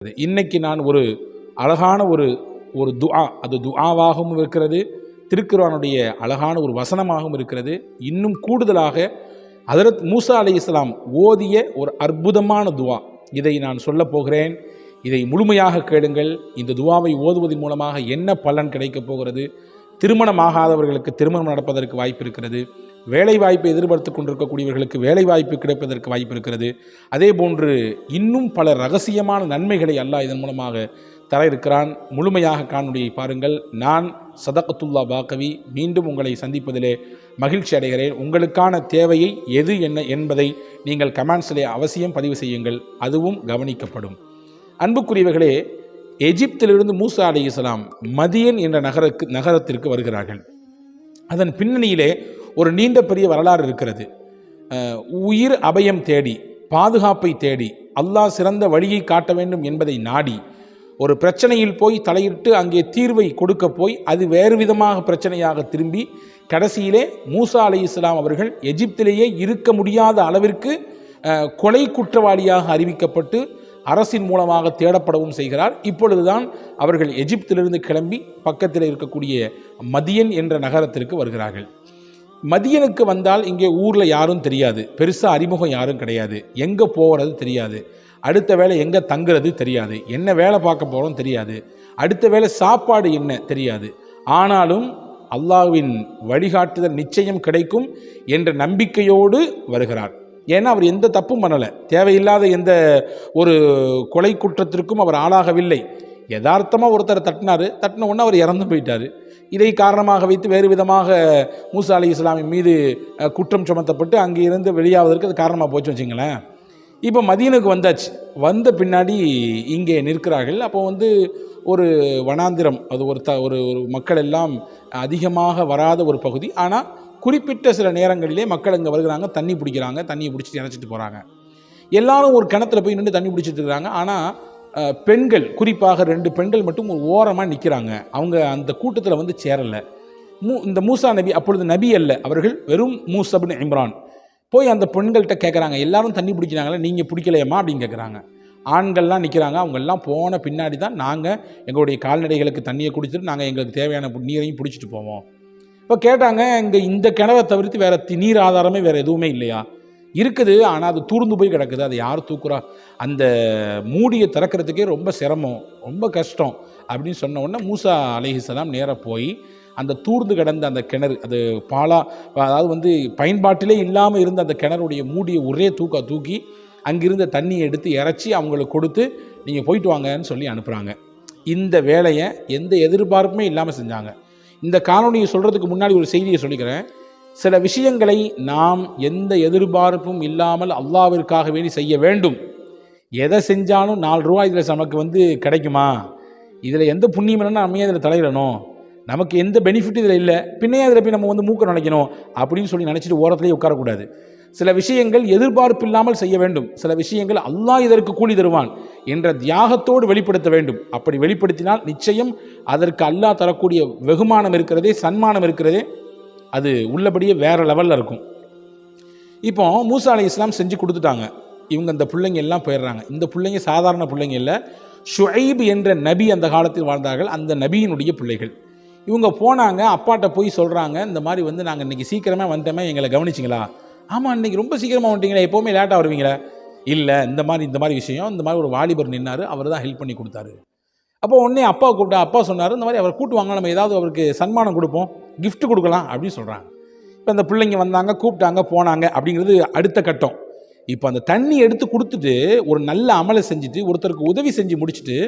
இன்னைக்கு நான் ஒரு அழகான ஒரு துஆ, அது துஆவாகவும் இருக்கிறது, திருக்குர்ஆனுடைய அழகான ஒரு வசனமாகவும் இருக்கிறது. இன்னும் கூடுதலாக ஹஜ்ரத் மூசா அலைஹிஸ்ஸலாம் ஓதிய ஒரு அற்புதமான துஆ, இதை நான் சொல்ல போகிறேன். இதை முழுமையாக கேளுங்கள். இந்த துஆவை ஓதுவதன் மூலமாக என்ன பலன் கிடைக்கப் போகிறது? திருமணமாகாதவர்களுக்கு திருமணம் நடப்பதற்கு வாய்ப்பு இருக்கிறது. வேலை வாய்ப்பை எதிர்பார்த்து கொண்டிருக்கக்கூடியவர்களுக்கு வேலை வாய்ப்பு கிடைப்பதற்கு வாய்ப்பு இருக்கிறது. அதே போன்று இன்னும் பல ரகசியமான நன்மைகளை அல்லாஹ் இதன் மூலமாக தர இருக்கிறான். முழுமையாக காணொளியை பாருங்கள். நான் சதகத்துல்லா பாக்கவி மீண்டும் உங்களை சந்திப்பதிலே மகிழ்ச்சி அடைகிறேன். உங்களுக்கான தேவையை எது என்ன என்பதை நீங்கள் கமெண்ட்ஸிலே அவசியம் பதிவு செய்யுங்கள், அதுவும் கவனிக்கப்படும். அன்புக்குரியவர்களே, எகிப்திலிருந்து மூசா அலைஹிஸ்ஸலாம் மதியன் என்ற நகரத்திற்கு வருகிறார்கள். அதன் பின்னணியிலே ஒரு நீண்ட பெரிய வரலாறு இருக்கிறது. உயிர் அபயம் தேடி, பாதுகாப்பை தேடி, அல்லாஹ் சிறந்த வழியை காட்ட வேண்டும் என்பதை நாடி ஒரு பிரச்சனையில் போய் தலையிட்டு அங்கே தீர்வை கொடுக்க போய் அது வேறு விதமாக பிரச்சனையாக திரும்பி கடைசியிலே மூசா அலைஹிஸ்ஸலாம் அவர்கள் எகிப்திலேயே இருக்க முடியாத அளவிற்கு கொலை குற்றவாளியாக அறிவிக்கப்பட்டு அரசின் மூலமாக தேடப்படவும் செய்கிறார். இப்பொழுதுதான் அவர்கள் எகிப்திலிருந்து கிளம்பி பக்கத்தில் இருக்கக்கூடிய மதியன் என்ற நகரத்திற்கு வருகிறார்கள். மதியனுக்கு வந்தால் இங்கே ஊரில் யாரும் தெரியாது, பெருசாக அறிமுகம் யாரும் கிடையாது, எங்கே போகிறது தெரியாது, அடுத்த வேலை எங்கே தங்குறது தெரியாது, என்ன வேலை பார்க்க போகிறோம் தெரியாது, அடுத்த வேலை சாப்பாடு என்ன தெரியாது. ஆனாலும் அல்லாஹ்வின் வழிகாட்டுதல் நிச்சயம் கிடைக்கும் என்ற நம்பிக்கையோடு வருகிறார். ஏன்னா அவர் எந்த தப்பும் பண்ணலை, தேவையில்லாத எந்த ஒரு கொலை குற்றத்திற்கும் அவர் ஆளாகவில்லை. யதார்த்தமாக ஒருத்தரை தட்டின உடனே அவர் இறந்து போயிட்டார். இதை காரணமாக வைத்து வேறு விதமாக மூசா அலைஹிஸ்ஸலாமின் மீது குற்றம் சுமத்தப்பட்டு அங்கே இருந்து வெளியாவதற்கு அது காரணமாக போச்சு வச்சுங்களேன். இப்போ மதீனாவுக்கு வந்தாச்சு. வந்த பின்னாடி இங்கே நிற்கிறார்கள். அப்போ ஒரு வனாந்திரம், அது ஒரு மக்கள் எல்லாம் அதிகமாக வராத ஒரு பகுதி. ஆனால் குறிப்பிட்ட சில நேரங்களிலே மக்கள் இங்கே வருகிறாங்க, தண்ணி பிடிக்கிறாங்க, தண்ணியை பிடிச்சிட்டு இணைச்சிட்டு போகிறாங்க. எல்லாரும் ஒரு கிணத்துல போய் நின்று தண்ணி பிடிச்சிட்டு இருக்கிறாங்க. ஆனால் பெண்கள், குறிப்பாக 2 பெண்கள் மட்டும் ஒரு ஓரமாக நிற்கிறாங்க. அவங்க அந்த கூட்டத்தில் சேரலை. இந்த மூசா நபி அப்பொழுது நபி அல்ல, அவர்கள் வெறும் மூசா இப்னு இம்ரான். போய் அந்த பெண்கள்கிட்ட கேட்குறாங்க, எல்லாரும் தண்ணி பிடிக்கிறாங்களே, நீங்கள் பிடிக்கலையம்மா அப்படின்னு கேட்குறாங்க. ஆண்கள்லாம் நிற்கிறாங்க. அவங்கெல்லாம் போன பின்னாடி தான் நாங்கள் எங்களுடைய கால்நடைகளுக்கு தண்ணியை குடிச்சிட்டு நாங்கள் எங்களுக்கு தேவையான நீரையும் பிடிச்சிட்டு போவோம். இப்போ கேட்டாங்க, இங்கே இந்த கிணவை தவிர்த்து வேறு நீர் ஆதாரமே வேறு எதுவுமே இல்லையா? இருக்குது, ஆனால் அது தூர்ந்து போய் கிடக்குது, அது யார் தூக்குறா? அந்த மூடியை திறக்கிறதுக்கே ரொம்ப சிரமம், ரொம்ப கஷ்டம் அப்படின்னு சொன்ன உடனே மூசா அலைஹிஸ்ஸலாம் நேராக போய் அந்த தூர்ந்து கிடந்த அந்த கிணறு, அது அதாவது பயன்பாட்டிலே இல்லாமல் இருந்த அந்த கிணறுடைய மூடியை ஒரே தூக்கி அங்கிருந்த தண்ணியை எடுத்து இறச்சி அவங்களுக்கு கொடுத்து நீங்கள் போயிட்டு வாங்கன்னு சொல்லி அனுப்புகிறாங்க. இந்த வேலையை எந்த எதிர்பார்ப்புமே இல்லாமல் செஞ்சாங்க. இந்த காணொலியை சொல்கிறதுக்கு முன்னாடி ஒரு செய்தியை சொல்லிக்கிறேன். சில விஷயங்களை நாம் எந்த எதிர்பார்ப்பும் இல்லாமல் அல்லாஹ்விற்காக வேண்டி செய்ய வேண்டும். எதை செஞ்சாலும் 4 ரூபா இதில் நமக்கு கிடைக்குமா, இதில் எந்த புண்ணியம் இல்லைன்னா நம்ம இதில் தலையிடணும், நமக்கு எந்த பெனிஃபிட் இதில் இல்லை, பின்னையே அதில் போய் நம்ம மூக்க நினைக்கணும் அப்படின்னு சொல்லி நினச்சிட்டு ஓரத்துலேயே உட்காரக்கூடாது. சில விஷயங்கள் எதிர்பார்ப்பு இல்லாமல் செய்ய வேண்டும். சில விஷயங்கள் அல்லாஹ் இதற்கு கூலி தருவான் என்ற தியாகத்தோடு வெளிப்படுத்த வேண்டும். அப்படி வெளிப்படுத்தினால் நிச்சயம் அதற்கு அல்லாஹ் தரக்கூடிய வெகுமானம் இருக்கிறதே, சன்மானம் இருக்கிறதே, அது உள்ளபடியே வேறு லெவலில் இருக்கும். இப்போ மூசா அலைஹிஸ்ஸலாம் செஞ்சு கொடுத்துட்டாங்க. இவங்க இந்த பிள்ளைங்க எல்லாம் போயிடுறாங்க. இந்த பிள்ளைங்க சாதாரண பிள்ளைங்க இல்லை, ஷுஐப் என்ற நபி அந்த காலத்தில் வாழ்ந்தார்கள், அந்த நபியினுடைய பிள்ளைகள். இவங்க போனாங்க, அப்பாட்ட போய் சொல்கிறாங்க, இந்த மாதிரி நாங்கள் இன்றைக்கி சீக்கிரமாக வந்துட்டோமே, எங்களை கவனிச்சிங்களா? ஆமாம், இன்றைக்கி ரொம்ப சீக்கிரமாக வந்துட்டீங்களா, எப்போவுமே லேட்டாக வருவீங்களா? இல்லை, இந்த மாதிரி விஷயம், இந்த மாதிரி ஒரு வாலிபர் நின்னார், அவர் தான் ஹெல்ப் பண்ணி கொடுத்தாரு. அப்போ உடனே அப்பா கூப்பிட்டா, அப்பா சொன்னார், இந்த மாதிரி அவர் கூட்டுவாங்க, நம்ம ஏதாவது அவருக்கு சன்மானம் கொடுப்போம், கிஃப்ட் கொடுக்கலாம் அப்படின்னு சொல்கிறாங்க. இப்போ அந்த பிள்ளைங்க வந்தாங்க, கூப்பிட்டாங்க, போனாங்க. அப்படிங்கிறது அடுத்த கட்டம். இப்போ அந்த தண்ணி எடுத்து கொடுத்துட்டு ஒரு நல்ல அமலை செஞ்சுட்டு ஒருத்தருக்கு உதவி செஞ்சு முடிச்சுட்டு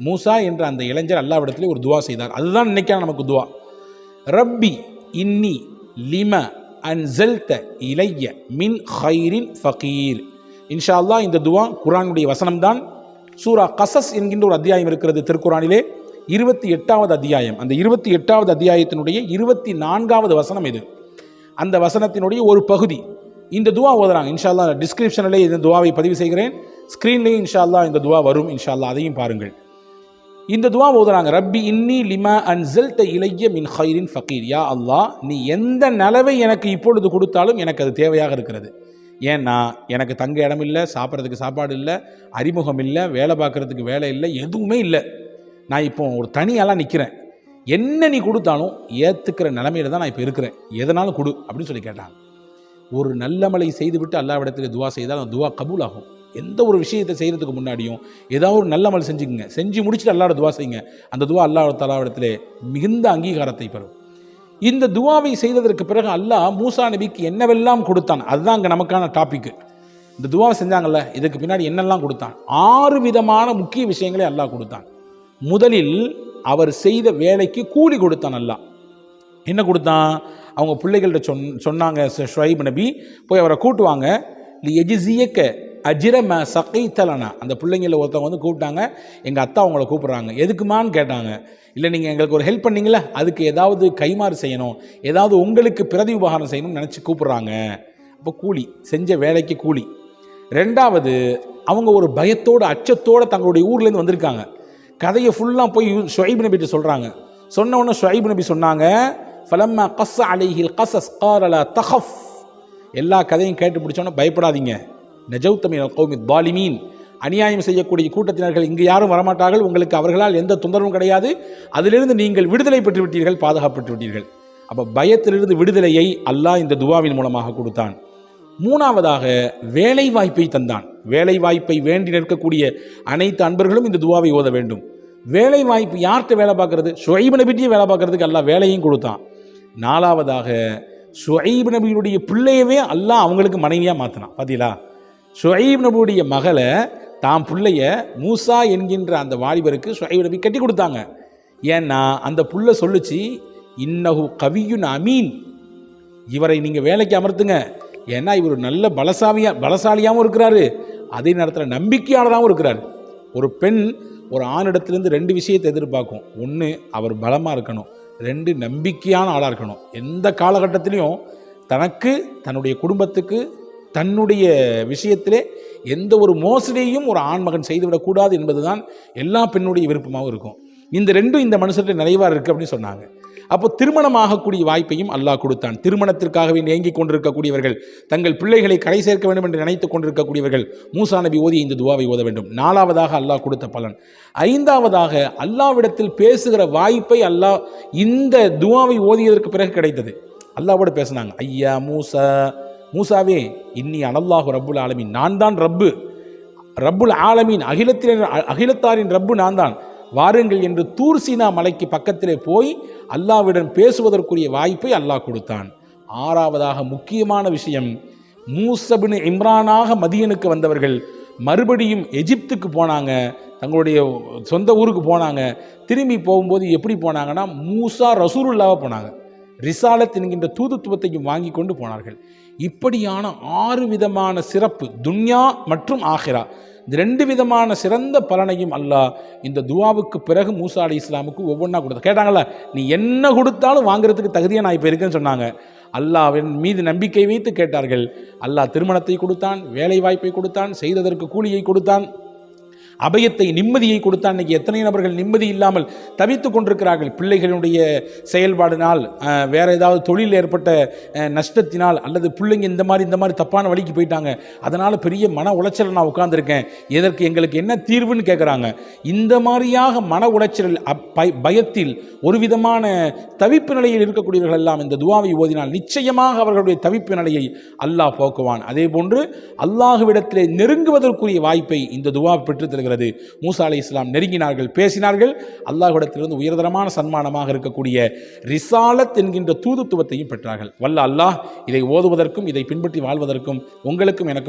மூசா என்ற அந்த இளைஞர் அல்லாஹ்விடத்திலே ஒரு துவா செய்தார். அதுதான் இன்னைக்கான நமக்கு துவா. ரப்பி இன்னி லிம அன்ஸல்த இலைய மின் ஹைரின் ஃபகீர். இன்ஷா அல்லாஹ் இந்த துவா குர்ஆனுடைய வசனம்தான். சூரா கசஸ் என்கின்ற ஒரு அத்தியாயம் இருக்கிறது திருக்குர்ஆனிலே, 28வது அத்தியாயம். அந்த 28வது அத்தியாயத்தினுடைய 24வது வசனம் இது. அந்த வசனத்தினுடைய ஒரு பகுதி இந்த துவா ஓதுறாங்க. இன்ஷா அல்லாஹ் டிஸ்கிரிப்ஷனிலே இந்த துவாவை பதிவு செய்கிறேன், ஸ்க்ரீன்லேயும் இன்ஷா அல்லாஹ் இந்த துவா வரும். இன்ஷா அல்லாஹ் அதையும் பாருங்கள். இந்த துவா ஓதுறாங்க, ரப்பி இன்னி லிமா அன்ஸல்த இலைய மின் ஹைரின் ஃபகீர். யா அல்லாஹ், நீ எந்த நலவை எனக்கு இப்பொழுது கொடுத்தாலும் எனக்கு அது தேவையாக இருக்கிறது. ஏன்னா எனக்கு தங்க இடம் இல்லை, சாப்பிட்றதுக்கு சாப்பாடு இல்லை, அறிமுகம் இல்லை, வேலை பார்க்குறதுக்கு வேலை இல்லை, எதுவுமே இல்லை. நான் இப்போ ஒரு தனியாலாம் நிற்கிறேன். என்ன நீ கொடுத்தாலும் ஏற்றுக்கிற நிலைமையில தான் நான் இப்போ இருக்கிறேன், எதனாலும் கொடு அப்படின்னு சொல்லி கேட்டாங்க. ஒரு நல்லமலை செய்துவிட்டு அல்லாஹ்விடத்தில் துவா செய்தால் அந்த துவா கபூல் ஆகும். எந்த ஒரு விஷயத்தை செய்கிறதுக்கு முன்னாடியும் ஏதாவது ஒரு நல்லமல் செஞ்சுக்குங்க, செஞ்சு முடிச்சுட்டு அல்லாஹ்வோட துவா செய்யுங்க. அந்த துவா அல்லாஹ் தஆலாவிடத்திலே மிகுந்த அங்கீகாரத்தை பெறும். இந்த துவாவை செய்ததற்கு பிறகு அல்லாஹ் மூசா நபிக்கு என்னவெல்லாம் கொடுத்தான், அதுதான் அங்கே நமக்கான டாபிக். இந்த துவாவை செஞ்சாங்கல்ல, இதுக்கு பின்னாடி என்னெல்லாம் கொடுத்தான்? 6 விதமான முக்கிய விஷயங்களை அல்லாஹ் கொடுத்தான். முதலில் அவர் செய்த வேலைக்கு கூலி கொடுத்தான் அல்லாஹ். என்ன கொடுத்தான்? அவங்க பிள்ளைகள்கிட்ட சொன்னாங்க, ஷுஐப் நபி போய் அவரை கூட்டுவாங்க. எஜிசியக்க அஜிரம சகைத்தலனா, அந்த பிள்ளைங்கள ஒருத்தவங்க வந்து கூப்பிட்டாங்க, எங்கள் அத்தா அவங்கள கூப்பிட்றாங்க. எதுக்குமான்னு கேட்டாங்க. இல்லை நீங்கள் எங்களுக்கு ஒரு ஹெல்ப் பண்ணீங்களா, அதுக்கு ஏதாவது கைமாறு செய்யணும், ஏதாவது உங்களுக்கு பிரதி உபகாரம் செய்யணும்னு நினச்சி கூப்பிட்றாங்க. அப்போ கூலி, செஞ்ச வேலைக்கு கூலி. ரெண்டாவது, அவங்க ஒரு பயத்தோடு அச்சத்தோடு தங்களுடைய ஊர்லேருந்து வந்திருக்காங்க. கதையை ஃபுல்லாக போய் ஷுஐப் நபிகிட்ட சொல்கிறாங்க. சொன்ன உடனே ஷுஐப் நபி சொன்னாங்க, ஃபலம்மா கஸ்ஸ அலைஹில் கஸஸ் கால லா தகஃப், எல்லா கதையும் கேட்டு பிடிச்சோன்னா பயப்படாதீங்க, நஜௌத மினல் கௌமி ஸாலிமீன், அநியாயம் செய்யக்கூடிய கூட்டத்தினர்கள் இங்கு யாரும் வரமாட்டார்கள், உங்களுக்கு அவர்களால் எந்த தொந்தரவும் கிடையாது, அதிலிருந்து நீங்கள் விடுதலை பெற்று விட்டீர்கள், பாதுகாப்பட்டு விட்டீர்கள். அப்போ பயத்திலிருந்து விடுதலையை அல்லாஹ் இந்த துவாவின் மூலமாக கொடுத்தான். மூணாவதாக வேலை வாய்ப்பை தந்தான். வேலை வாய்ப்பை வேண்டி நிற்கக்கூடிய அனைத்து அன்பர்களும் இந்த துவாவை ஓத வேண்டும். வேலை வாய்ப்பு யார்கிட்ட வேலை பார்க்கறது? ஷுஐப் நபிகிட்டே வேலை பார்க்கறதுக்கு அல்லாஹ் வேலையும் கொடுத்தான். நாலாவதாக ஷுஐப் நபியுடைய பிள்ளையவே அல்லாஹ் அவங்களுக்கு மனைவியாக மாற்றினான். பார்த்தீங்களா? ஷுஐப் நபியுடைய மகளை தாம் பிள்ளைய மூசா என்கின்ற அந்த வாலிபருக்கு ஷுஐப் நபி கட்டி கொடுத்தாங்க. ஏன்னா அந்த புள்ள சொல்லுச்சு, இன்னஹு கவியுன் அமீன், இவரை நீங்கள் வேலைக்கு அமர்த்துங்க, ஏன்னா இவர் நல்ல பலசாலியாகவும் இருக்கிறாரு, அதே நேரத்தில் நம்பிக்கையாளராகவும் இருக்கிறார். ஒரு பெண் ஒரு ஆணிடத்திலிருந்து 2 விஷயத்தை எதிர்பார்க்கும். ஒன்று, அவர் பலமாக இருக்கணும், 2 நம்பிக்கையான ஆளாக இருக்கணும். எந்த காலகட்டத்திலையும் தனக்கு, தன்னுடைய குடும்பத்துக்கு, தன்னுடைய விஷயத்திலே எந்த ஒரு மோசடியையும் ஒரு ஆண்மகன் செய்துவிடக்கூடாது என்பதுதான் எல்லா பெண்ணுடைய விருப்பமாகவும் இருக்கும். இந்த 2 இந்த மனுஷர்கிட்ட நிறைவாக இருக்குது அப்படின்னு சொன்னாங்க. அப்போ திருமணமாகக்கூடிய வாய்ப்பையும் அல்லாஹ் கொடுத்தான். திருமணத்திற்காகவே ஏங்கிக் கொண்டிருக்கக்கூடியவர்கள், தங்கள் பிள்ளைகளை கரை சேர்க்க வேண்டும் என்று நினைத்து கொண்டிருக்கக்கூடியவர்கள் மூசா நபி ஓதி இந்த துவாவை ஓத வேண்டும். 4வதாக அல்லாஹ் கொடுத்த பலன். 5வதாக அல்லாஹ்விடத்தில் பேசுகிற வாய்ப்பை அல்லாஹ் இந்த துவாவை ஓதியதற்கு பிறகு கிடைத்தது. அல்லாஹ்வோடு பேசினாங்க. ஐயா மூசா, மூசாவே, இன்னி அனல்லாஹு ரப்புல் ஆலமீன், நான் தான் ரப்புல் ஆலமீன், அகிலத்தாரின் ரப்பு நான் தான், வாருங்கள் என்று தூர் சீனா மலைக்கு பக்கத்திலே போய் அல்லாஹ்விடம் பேசுவதற்குரிய வாய்ப்பை அல்லாஹ் கொடுத்தான். 6வதாக முக்கியமான விஷயம், மூஸா பின் இம்ரானாக மதியனுக்கு வந்தவர்கள் மறுபடியும் எகிப்துக்கு போனாங்க, தங்களுடைய சொந்த ஊருக்கு போனாங்க. திரும்பி போகும்போது எப்படி போனாங்கன்னா, மூசா ரசூலுல்லாஹ் போனாங்க, ரிசாலத் என்கின்ற தூதுத்துவத்தையும் வாங்கி கொண்டு போனார்கள். இப்படியான 6 விதமான சிறப்பு, துன்யா மற்றும் ஆஹிரா, இந்த 2 விதமான சிறந்த பலனையும் அல்லாஹ் இந்த துவாவுக்கு பிறகு மூசா அலைஹிஸ்ஸலாமுக்கு ஒவ்வொன்றா கொடுத்தா. கேட்டாங்களா, நீ என்ன கொடுத்தாலும் வாங்குறதுக்கு தகுதியாக நான் இப்போ இருக்கேன்னு சொன்னாங்க. அல்லாஹ்வின் மீது நம்பிக்கை வைத்து கேட்டார்கள். அல்லாஹ் திருமணத்தை கொடுத்தான், வேலை வாய்ப்பை கொடுத்தான், செய்ததற்கு கூலியை கொடுத்தான், அபயத்தை, நிம்மதியை கொடுத்தான். இன்றைக்கி எத்தனை நபர்கள் நிம்மதி இல்லாமல் தவித்து கொண்டிருக்கிறார்கள். பிள்ளைகளுடைய செயல்பாடினால், வேறு ஏதாவது தொழில் ஏற்பட்ட நஷ்டத்தினால், அல்லது பிள்ளைங்க இந்த மாதிரி தப்பான வழிக்கு போயிட்டாங்க, அதனால் பெரிய மன உளைச்சல் நான் உட்கார்ந்துருக்கேன், இதற்கு எங்களுக்கு என்ன தீர்வுன்னு கேட்குறாங்க. இந்த மாதிரியாக மன உளைச்சல், பயத்தில் ஒரு விதமான தவிப்பு நிலையில் இருக்கக்கூடியவர்கள் எல்லாம் இந்த துவாவை ஓதினால் நிச்சயமாக அவர்களுடைய தவிப்பு நிலையை அல்லாஹ் போக்குவான். அதே போன்று அல்லாஹ்விடத்திலே நெருங்குவதற்குரிய வாய்ப்பை இந்த துவா பெற்றுத் தருகிறது. மூசா அலைஹிஸ்ஸலாம் நெருங்கினார்கள், பேசினார்கள். அல்லாஹ்விடத்திலிருந்து உயர்தரமான சன்மானமாக இருக்கக்கூடிய ரிசாலத் என்கின்ற தூதுத்துவத்தையும் பெற்றார்கள். வல்ல அல்லாஹ் இதை ஓதுவதற்கும் இதை பின்பற்றி வாழ்வதற்கும் உங்களுக்கும் எனக்கும்